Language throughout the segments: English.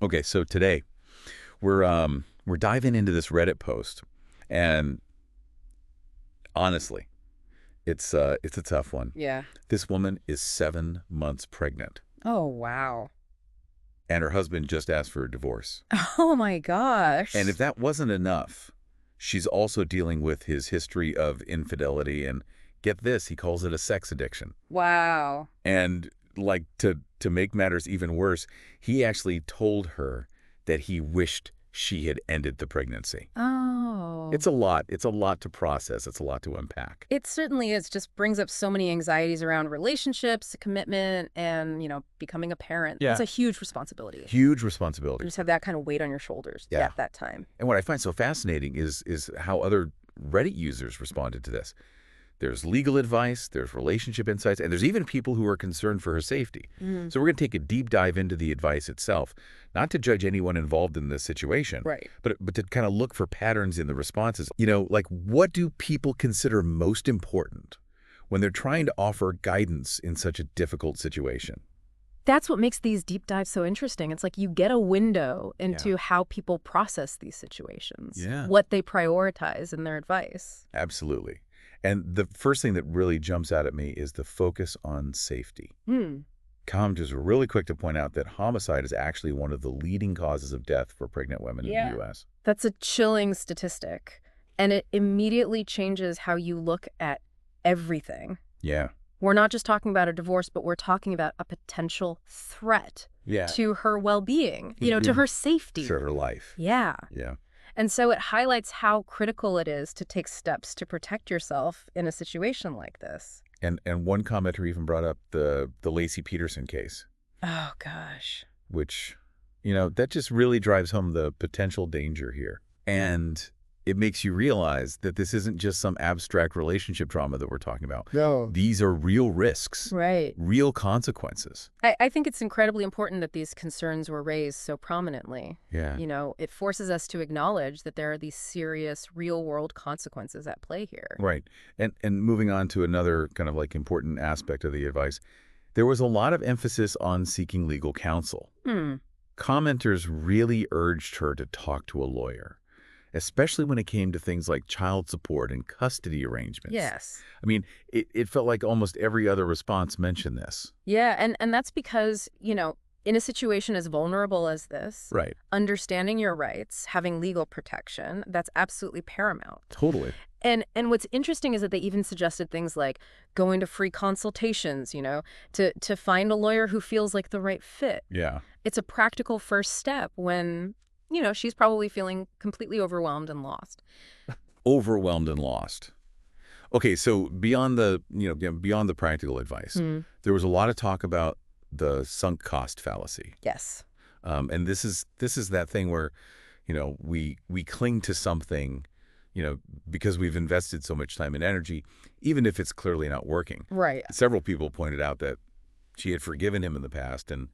Okay, so today we're diving into this Reddit post, and honestly, it's a tough one. Yeah. This woman is 7 months pregnant, Oh, wow. and her husband just asked for a divorce. Oh my And gosh. if that wasn't enough, she's also dealing with his history of infidelity, and get this, he calls it a sex addiction. Wow. And like to make matters even worse, he actually told her that he wished she had ended the pregnancy. Oh. It's a lot. It's a lot to process. It's a lot to unpack. It certainly is. Just brings up so many anxieties around relationships, commitment, and, becoming a parent. It's Yeah. a huge responsibility. Huge You responsibility. just have that kind of weight on your shoulders Yeah. at that time. And what I find so fascinating is how other Reddit users responded to this. There's legal advice, there's relationship insights, and there's even people who are concerned for her safety. Mm. So we're going to take a deep dive into the advice itself, not to judge anyone involved in this situation, Right. but to kind of look for patterns in the responses. Like what do people consider most important when they're trying to offer guidance in such a difficult situation? That's what makes these deep dives so interesting. It's like you get a window Yeah. into how people process these situations, Yeah. what they prioritize in their advice. Absolutely. And the first thing that really jumps out at me is the focus on safety. Hmm. Comms is really quick to point out that homicide is actually one of the leading causes of death for pregnant women in Yeah. the U.S. That's a chilling statistic. And it immediately changes how you look at everything. Yeah. We're not just talking about a divorce, but we're talking about a potential threat Yeah. to her well-being, to Yeah. her safety. Sure, her life. Yeah. Yeah. And so it highlights how critical it is to take steps to protect yourself in a situation like this. And one commenter even brought up the Lacey Peterson case, Oh, gosh. which, that just really drives home the potential danger here. And it makes you realize that this isn't just some abstract relationship trauma that we're talking about. No. These are real risks, Right. real consequences. I think it's incredibly important that these concerns were raised so prominently. Yeah. It forces us to acknowledge that there are these serious real-world consequences at play here. Right. And moving on to another kind of like important aspect of the advice, there was a lot of emphasis on seeking legal counsel. Hmm. Commenters really urged her to talk to a lawyer, especially when it came to things like child support and custody arrangements. Yes. I mean, it felt like almost every other response mentioned this. Yeah, and that's because, in a situation as vulnerable as this, Right. understanding your rights, having legal protection, that's absolutely paramount. Totally. And what's interesting is that they even suggested things like going to free consultations, to find a lawyer who feels like the right fit. Yeah. It's a practical first step when, she's probably feeling completely overwhelmed and lost. Overwhelmed and lost. Okay, so beyond the practical advice, there was a lot of talk about the sunk cost fallacy. Yes. And this is that thing where, we cling to something, because we've invested so much time and energy, even if it's clearly not working. Right. Several people pointed out that she had forgiven him in the past, and,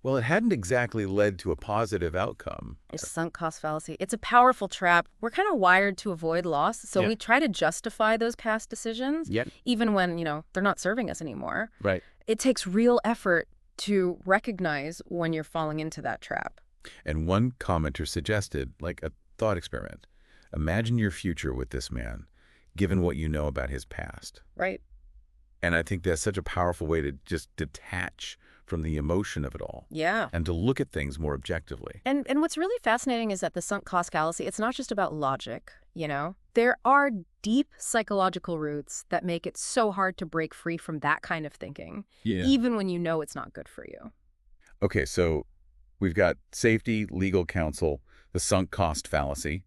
well, it hadn't exactly led to a positive outcome. It's sunk cost fallacy. It's a powerful trap. We're kind of wired to avoid loss, so Yeah. we try to justify those past decisions, Yep. even when, they're not serving us anymore. Right. It takes real effort to recognize when you're falling into that trap. And one commenter suggested, like a thought experiment, imagine your future with this man, given what you know about his past. Right. And I think that's such a powerful way to just detach from the emotion of it all Yeah. and to look at things more objectively. And what's really fascinating is that the sunk cost fallacy, it's not just about logic, There are deep psychological roots that make it so hard to break free from that kind of thinking, Yeah. even when you know it's not good for you. Okay, so we've got safety, legal counsel, the sunk cost fallacy,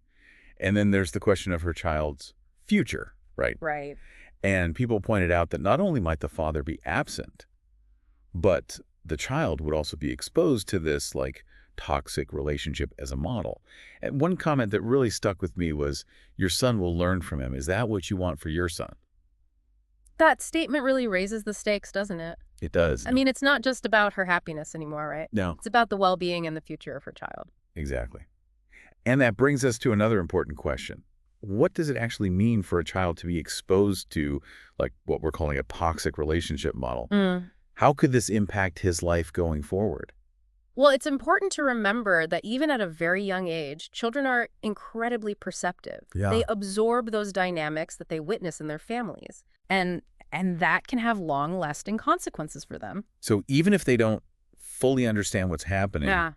and then there's the question of her child's future, right? Right. And people pointed out that not only might the father be absent, but the child would also be exposed to this, like, toxic relationship as a model. And one comment that really stuck with me was, your son will learn from him. Is that what you want for your son? That statement really raises the stakes, doesn't it? It does. I mean, it's not just about her happiness anymore, right? No, It's about the well-being and the future of her child. exactly. And that brings us to another important question. What does it actually mean for a child to be exposed to, like, what we're calling a toxic relationship model? How could this impact his life going forward? Well, it's important to remember that even at a very young age, children are incredibly perceptive. Yeah. They absorb those dynamics that they witness in their families. And that can have long-lasting consequences for them. So even if they don't fully understand what's happening, Yeah,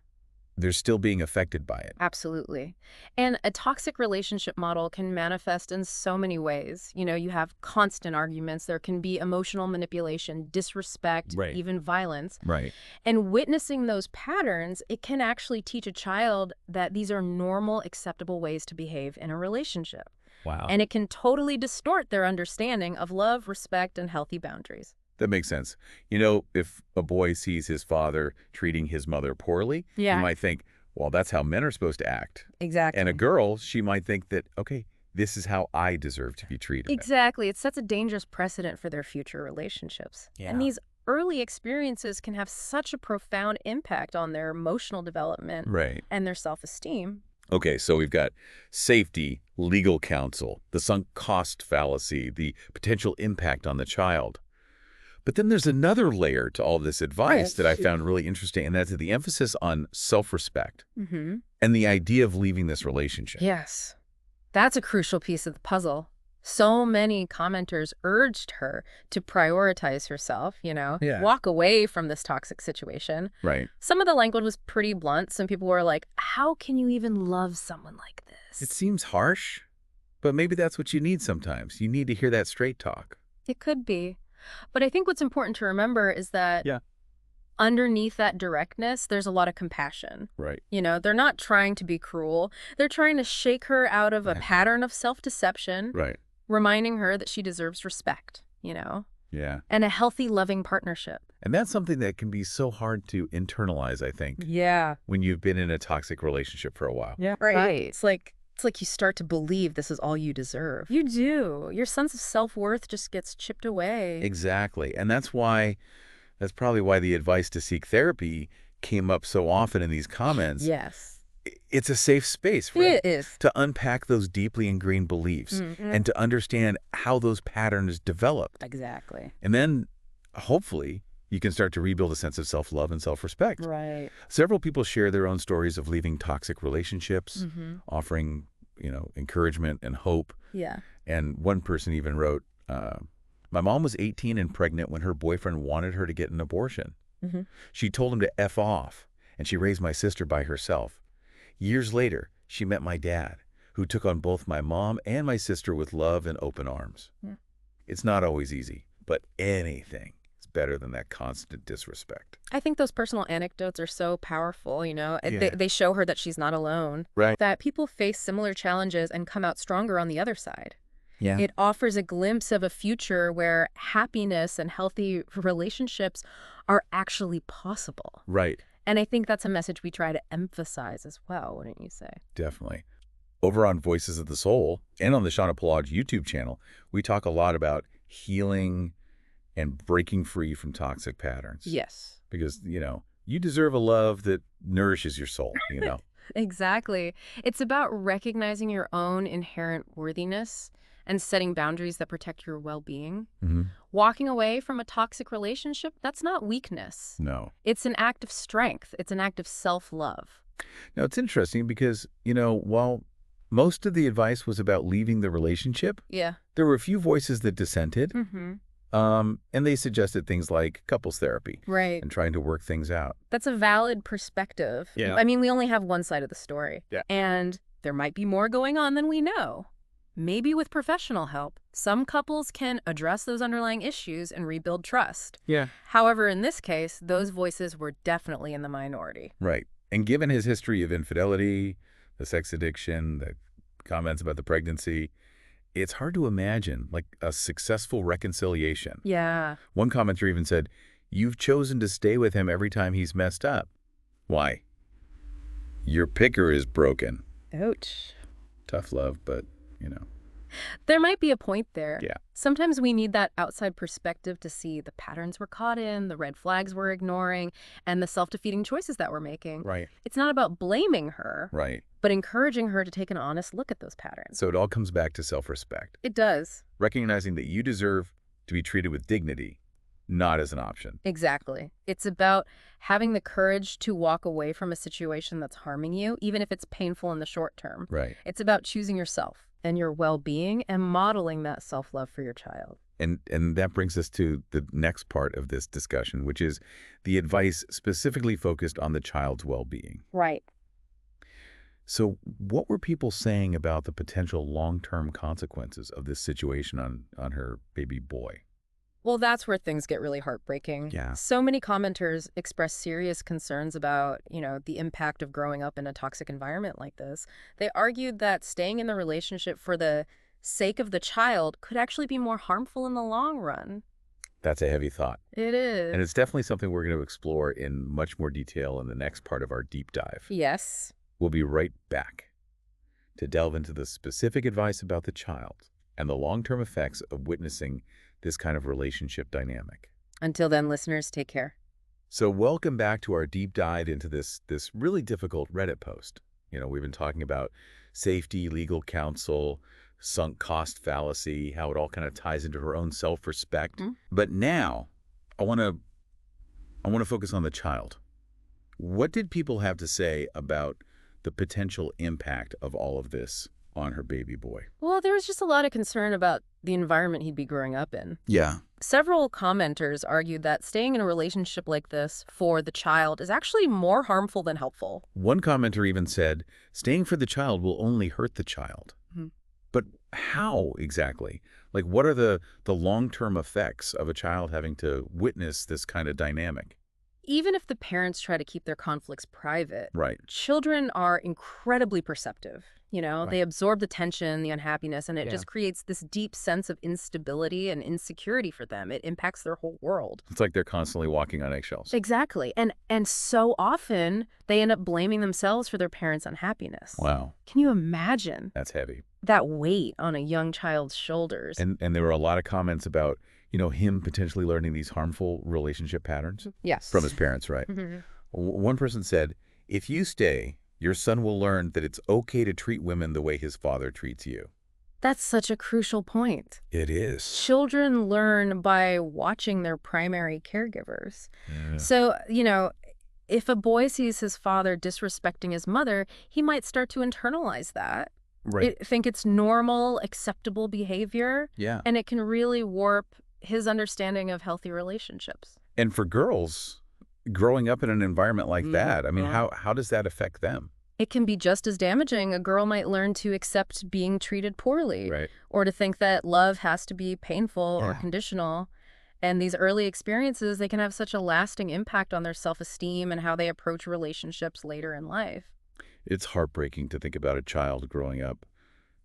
they're still being affected by it. absolutely. And a toxic relationship model can manifest in so many ways. You have constant arguments. There can be emotional manipulation, disrespect, Right. even violence. Right. And witnessing those patterns, it can actually teach a child that these are normal, acceptable ways to behave in a relationship. Wow. And it can totally distort their understanding of love, respect, and healthy boundaries. That makes sense. You know, if a boy sees his father treating his mother poorly, he might think, well, that's how men are supposed to act. Exactly. And a girl, she might think that, okay, this is how I deserve to be treated. Exactly. It sets a dangerous precedent for their future relationships. Yeah. And these early experiences can have such a profound impact on their emotional development Right. and their self-esteem. Okay, so we've got safety, legal counsel, the sunk cost fallacy, the potential impact on the child. But then there's another layer to all this advice that I found really interesting, and that's the emphasis on self-respect Mm-hmm. and the idea of leaving this relationship. Yes. That's a crucial piece of the puzzle. So many commenters urged her to prioritize herself, Yeah. walk away from this toxic situation. Right. Some of the language was pretty blunt. Some people were like, how can you even love someone like this? It seems harsh, but maybe that's what you need sometimes. You need to hear that straight talk. It could be. But I think what's important to remember is that Yeah. underneath that directness, there's a lot of compassion. Right. They're not trying to be cruel. They're trying to shake her out of a Right. pattern of self-deception, Right. reminding her that she deserves respect, Yeah. and a healthy, loving partnership. And that's something that can be so hard to internalize, I think, Yeah. when you've been in a toxic relationship for a while. Yeah. Right. It's like you start to believe this is all you deserve. You do. Your sense of self-worth just gets chipped away. Exactly. And that's probably why the advice to seek therapy came up so often in these comments. Yes. It's a safe space for It is. to unpack those deeply ingrained beliefs and to understand how those patterns developed. Exactly. And then, hopefully, you can start to rebuild a sense of self-love and self-respect. Right. Several people share their own stories of leaving toxic relationships, Mm-hmm. offering, encouragement and hope. Yeah. And one person even wrote, my mom was 18 and pregnant when her boyfriend wanted her to get an abortion. Mm-hmm. She told him to F off, and she raised my sister by herself. Years later, she met my dad, who took on both my mom and my sister with love and open arms. Yeah. It's not always easy, but anything is better than that constant disrespect. I think those personal anecdotes are so powerful, Yeah. They show her that she's not alone. Right. That people face similar challenges and come out stronger on the other side. Yeah. It offers a glimpse of a future where happiness and healthy relationships are actually possible. Right. And I think that's a message we try to emphasize as well, wouldn't you say? Definitely. Over on Voices of the Soul and on the Shauna Palaj YouTube channel, we talk a lot about healing and breaking free from toxic patterns. Yes. Because, you deserve a love that nourishes your soul, Exactly. It's about recognizing your own inherent worthiness and setting boundaries that protect your well-being. Mm-hmm. Walking away from a toxic relationship, that's not weakness. No. It's an act of strength. It's an act of self-love. Now, it's interesting because, while most of the advice was about leaving the relationship, Yeah. there were a few voices that dissented, Mm-hmm. and they suggested things like couples therapy Right. and trying to work things out. That's a valid perspective. Yeah. I mean, we only have one side of the story. Yeah. And there might be more going on than we know. Maybe with professional help, some couples can address those underlying issues and rebuild trust. Yeah. However, in this case, those voices were definitely in the minority. Right. And given his history of infidelity, the sex addiction, the comments about the pregnancy, it's hard to imagine, like, a successful reconciliation. Yeah. One commenter even said, "You've chosen to stay with him every time he's messed up. Why? Your picker is broken." Ouch. Tough love, but, There might be a point there. Yeah. Sometimes we need that outside perspective to see the patterns we're caught in, the red flags we're ignoring, and the self-defeating choices that we're making. Right. It's not about blaming her, Right. but encouraging her to take an honest look at those patterns. So it all comes back to self-respect, It does. recognizing that you deserve to be treated with dignity not as an option. Exactly. It's about having the courage to walk away from a situation that's harming you, even if it's painful in the short term. Right. It's about choosing yourself and your well-being and modeling that self-love for your child. And that brings us to the next part of this discussion, which is the advice specifically focused on the child's well-being. Right. So what were people saying about the potential long-term consequences of this situation on her baby boy? Well, that's where things get really heartbreaking. Yeah. So many commenters express serious concerns about, the impact of growing up in a toxic environment like this. They argued that staying in the relationship for the sake of the child could actually be more harmful in the long run. That's a heavy thought. It is. And it's definitely something we're going to explore in much more detail in the next part of our deep dive. Yes. We'll be right back to delve into the specific advice about the child and the long-term effects of witnessing this kind of relationship dynamic. Until then, listeners, take care. So welcome back to our deep dive into this really difficult Reddit post. We've been talking about safety, legal counsel, sunk cost fallacy, how it all kind of ties into her own self-respect. Mm-hmm. But now I want to focus on the child. What did people have to say about the potential impact of all of this on her baby boy? Well, there was just a lot of concern about the environment he'd be growing up in. Yeah. Several commenters argued that staying in a relationship like this for the child is actually more harmful than helpful. One commenter even said, staying for the child will only hurt the child. Mm-hmm. But how exactly? Like, what are the long-term effects of a child having to witness this kind of dynamic? Even if the parents try to keep their conflicts private, Right. children are incredibly perceptive. Right. They absorb the tension, the unhappiness, and it Yeah. just creates this deep sense of instability and insecurity for them. It impacts their whole world. It's like they're constantly walking on eggshells. Exactly. And so often they end up blaming themselves for their parents' unhappiness. Wow. Can you imagine That's heavy. that weight on a young child's shoulders? And there were a lot of comments about, him potentially learning these harmful relationship patterns Yes. from his parents, right? Mhm. One person said, if you stay, your son will learn that it's okay to treat women the way his father treats you. That's such a crucial point. It is. Children learn by watching their primary caregivers. Yeah. So, if a boy sees his father disrespecting his mother, he might start to internalize that. Right. Think it's normal, acceptable behavior, Yeah. and it can really warp his understanding of healthy relationships. And for girls, growing up in an environment like that, I mean, how does that affect them? It can be just as damaging. A girl might learn to accept being treated poorly, Right. or to think that love has to be painful or Yeah. conditional. And these early experiences, they can have such a lasting impact on their self-esteem and how they approach relationships later in life. It's heartbreaking to think about a child growing up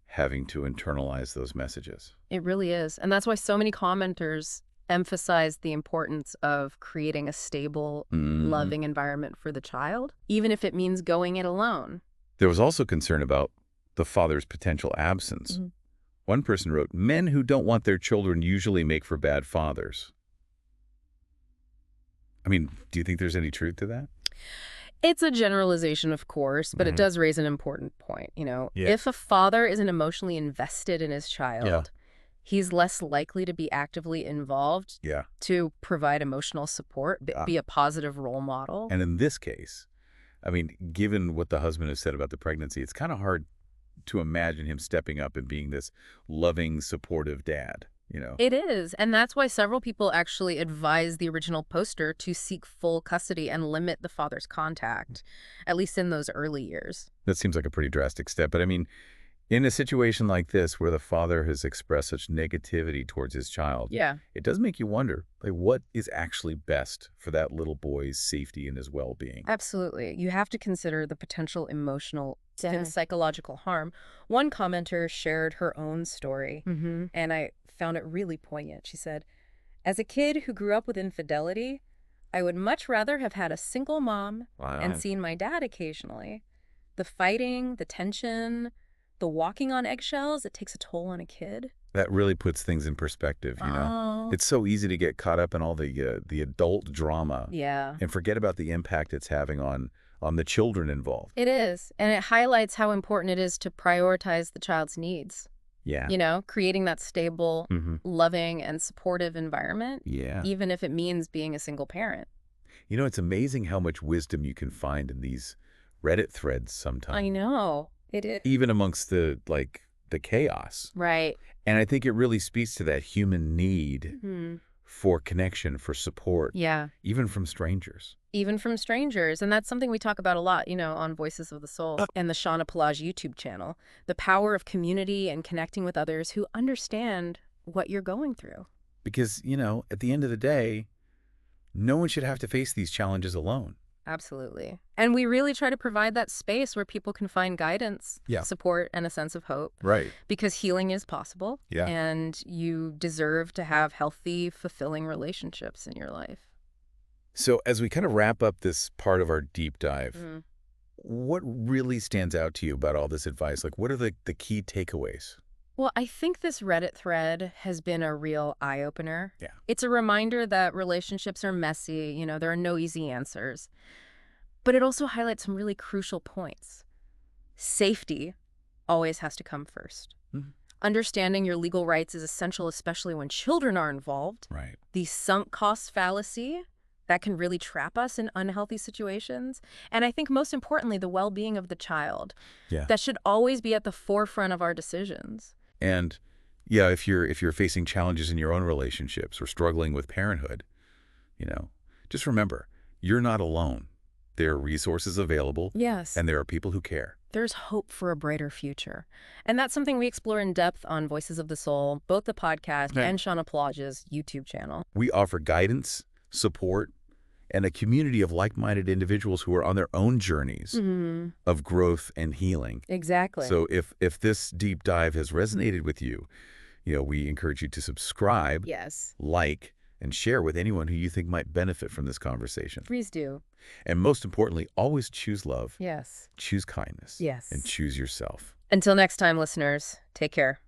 having to internalize those messages. It really is. And that's why so many commenters emphasize the importance of creating a stable, loving environment for the child, even if it means going it alone. There was also concern about the father's potential absence. Mhm. One person wrote, men who don't want their children usually make for bad fathers. I mean, do you think there's any truth to that? It's a generalization, of course, but it does raise an important point. Yeah. If a father isn't emotionally invested in his child, he's less likely to be actively involved Yeah. to provide emotional support, Ah. be a positive role model. And in this case, I mean, given what the husband has said about the pregnancy, it's kind of hard to imagine him stepping up and being this loving, supportive dad. It is. And that's why several people actually advise the original poster to seek full custody and limit the father's contact, at least in those early years. That seems like a pretty drastic step. But I mean, in a situation like this where the father has expressed such negativity towards his child, Yeah. it does make you wonder, like, what is actually best for that little boy's safety and his well-being? Absolutely. You have to consider the potential emotional Yeah. and psychological harm. One commenter shared her own story, Mm-hmm. and I found it really poignant. She said, as a kid who grew up with infidelity, I would much rather have had a single mom and seen my dad occasionally. The fighting, the tension, the walking on eggshells, it takes a toll on a kid. That really puts things in perspective, It's so easy to get caught up in all the adult drama Yeah. and forget about the impact it's having on the children involved. It is, and it highlights how important it is to prioritize the child's needs. Yeah. Creating that stable, loving, and supportive environment, Yeah. even if it means being a single parent. It's amazing how much wisdom you can find in these Reddit threads sometimes, I know. It is. even amongst the chaos. Right. And I think it really speaks to that human need for connection, for support, Yeah. even from strangers. Even from strangers. And that's something we talk about a lot, on Voices of the Soul and the Shauna Palaj YouTube channel. The power of community and connecting with others who understand what you're going through. Because, at the end of the day, no one should have to face these challenges alone. Absolutely. And we really try to provide that space where people can find guidance, Yeah. support, and a sense of hope. Right. Because healing is possible. Yeah. And you deserve to have healthy, fulfilling relationships in your life. So as we kind of wrap up this part of our deep dive, what really stands out to you about all this advice? Like, what are the key takeaways? Well, I think this Reddit thread has been a real eye-opener. Yeah. It's a reminder that relationships are messy, there are no easy answers. But it also highlights some really crucial points. Safety always has to come first. Understanding your legal rights is essential, especially when children are involved. Right. The sunk cost fallacy that can really trap us in unhealthy situations. And I think most importantly, the well-being of the child. Yeah. That should always be at the forefront of our decisions. And yeah, if you're facing challenges in your own relationships or struggling with parenthood, just remember, you're not alone. There are resources available. Yes. And there are people who care. There's hope for a brighter future. And that's something we explore in depth on Voices of the Soul, both the podcast and Shauna Palaj's YouTube channel. We offer guidance, support, and a community of like-minded individuals who are on their own journeys of growth and healing. Exactly. So if this deep dive has resonated with you, we encourage you to subscribe, yes, like, and share with anyone who you think might benefit from this conversation. Please do. And most importantly, always choose love. Yes. Choose kindness. Yes. And choose yourself. Until next time, listeners, take care.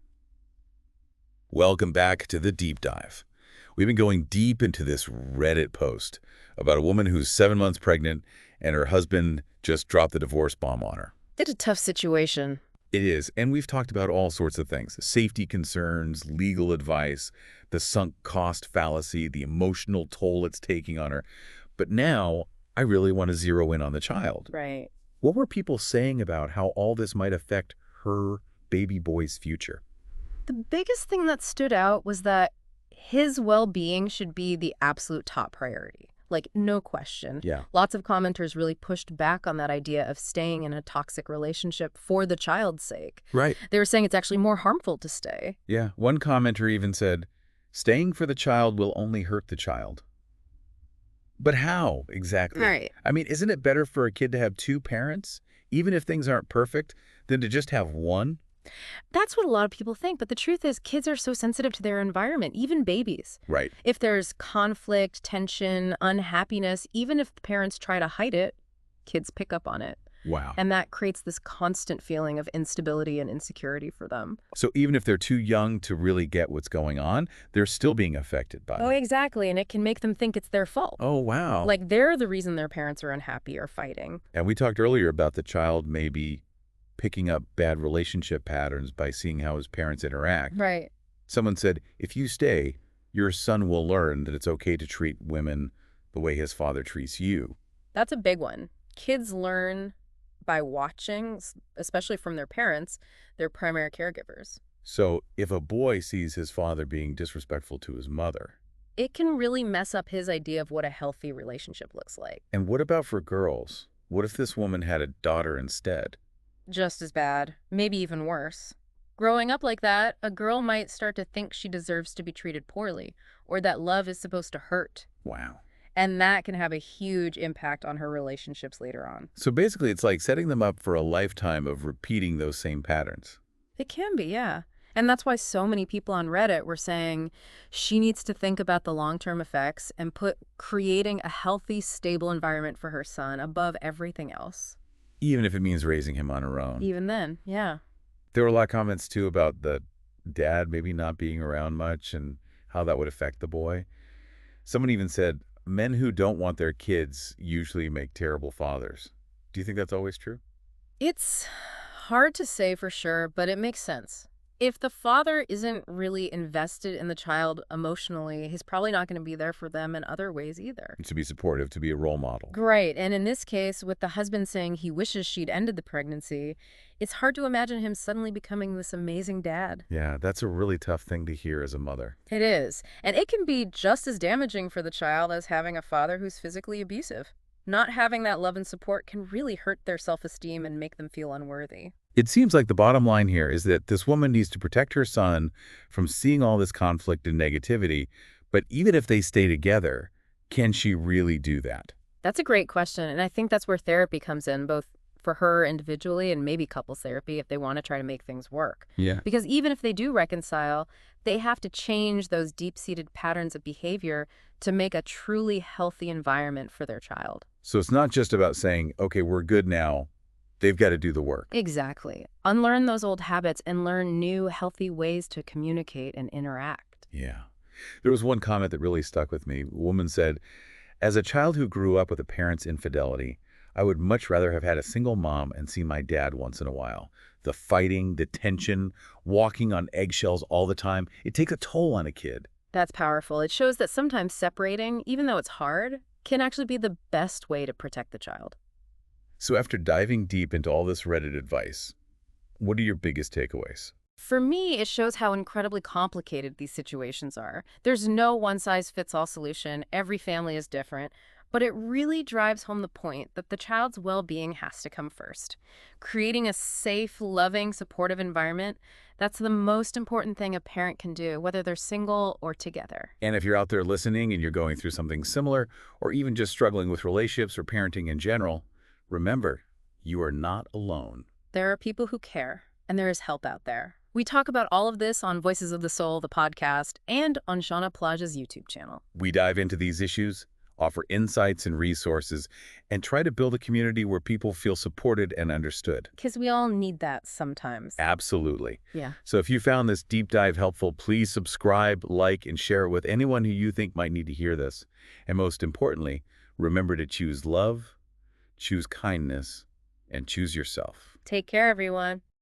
Welcome back to the deep dive. We've been going deep into this Reddit post about a woman who's 7 months pregnant and her husband just dropped the divorce bomb on her. It's a tough situation. It is, and we've talked about all sorts of things. Safety concerns, legal advice, the sunk cost fallacy, the emotional toll it's taking on her. But now, I really want to zero in on the child. Right. What were people saying about how all this might affect her baby boy's future? The biggest thing that stood out was that his well-being should be the absolute top priority. Like, no question. Yeah. Lots of commenters really pushed back on that idea of staying in a toxic relationship for the child's sake. Right. They were saying it's actually more harmful to stay. Yeah. One commenter even said, staying for the child will only hurt the child. But how exactly? Right. I mean, isn't it better for a kid to have two parents, even if things aren't perfect, than to just have one? That's what a lot of people think, but the truth is kids are so sensitive to their environment, even babies. Right. If there's conflict, tension, unhappiness, even if the parents try to hide it, kids pick up on it. Wow. And that creates this constant feeling of instability and insecurity for them. So even if they're too young to really get what's going on, they're still being affected by it. Oh, exactly. And it can make them think it's their fault. Oh, wow. Like they're the reason their parents are unhappy or fighting. And we talked earlier about the child maybe picking up bad relationship patterns by seeing how his parents interact. Right. Someone said, if you stay, your son will learn that it's okay to treat women the way his father treats you. That's a big one. Kids learn by watching, especially from their parents, their primary caregivers. So if a boy sees his father being disrespectful to his mother, it can really mess up his idea of what a healthy relationship looks like. And what about for girls? What if this woman had a daughter instead? Just as bad, maybe even worse. Growing up like that, a girl might start to think she deserves to be treated poorly, or that love is supposed to hurt. Wow. And that can have a huge impact on her relationships later on. So basically, it's like setting them up for a lifetime of repeating those same patterns. It can be, yeah. And that's why so many people on Reddit were saying she needs to think about the long-term effects and put creating a healthy, stable environment for her son above everything else. Even if it means raising him on her own. Even then, yeah. There were a lot of comments, too, about the dad maybe not being around much and how that would affect the boy. Someone even said, men who don't want their kids usually make terrible fathers. Do you think that's always true? It's hard to say for sure, but it makes sense. If the father isn't really invested in the child emotionally, he's probably not going to be there for them in other ways either. To be supportive, to be a role model. Great. And in this case, with the husband saying he wishes she'd ended the pregnancy, it's hard to imagine him suddenly becoming this amazing dad. Yeah, that's a really tough thing to hear as a mother. It is. And it can be just as damaging for the child as having a father who's physically abusive. Not having that love and support can really hurt their self-esteem and make them feel unworthy. It seems like the bottom line here is that this woman needs to protect her son from seeing all this conflict and negativity, but even if they stay together, can she really do that? That's a great question, and I think that's where therapy comes in, both for her individually and maybe couples therapy if they want to try to make things work. Yeah. Because even if they do reconcile, they have to change those deep-seated patterns of behavior to make a truly healthy environment for their child. So it's not just about saying, okay, we're good now. They've got to do the work. Exactly. Unlearn those old habits and learn new, healthy ways to communicate and interact. Yeah. There was one comment that really stuck with me. A woman said, as a child who grew up with a parent's infidelity, I would much rather have had a single mom and see my dad once in a while. The fighting, the tension, walking on eggshells all the time, it takes a toll on a kid. That's powerful. It shows that sometimes separating, even though it's hard, can actually be the best way to protect the child. So after diving deep into all this Reddit advice, what are your biggest takeaways? For me, it shows how incredibly complicated these situations are. There's no one-size-fits-all solution. Every family is different. But it really drives home the point that the child's well-being has to come first. Creating a safe, loving, supportive environment, that's the most important thing a parent can do, whether they're single or together. And if you're out there listening and you're going through something similar, or even just struggling with relationships or parenting in general, remember, you are not alone. There are people who care, and there is help out there. We talk about all of this on Voices of the Soul, the podcast, and on Shauna Plaja's YouTube channel. We dive into these issues, offer insights and resources, and try to build a community where people feel supported and understood. Because we all need that sometimes. Absolutely. Yeah. So if you found this deep dive helpful, please subscribe, like, and share it with anyone who you think might need to hear this. And most importantly, remember to choose love, choose kindness, and choose yourself. Take care, everyone.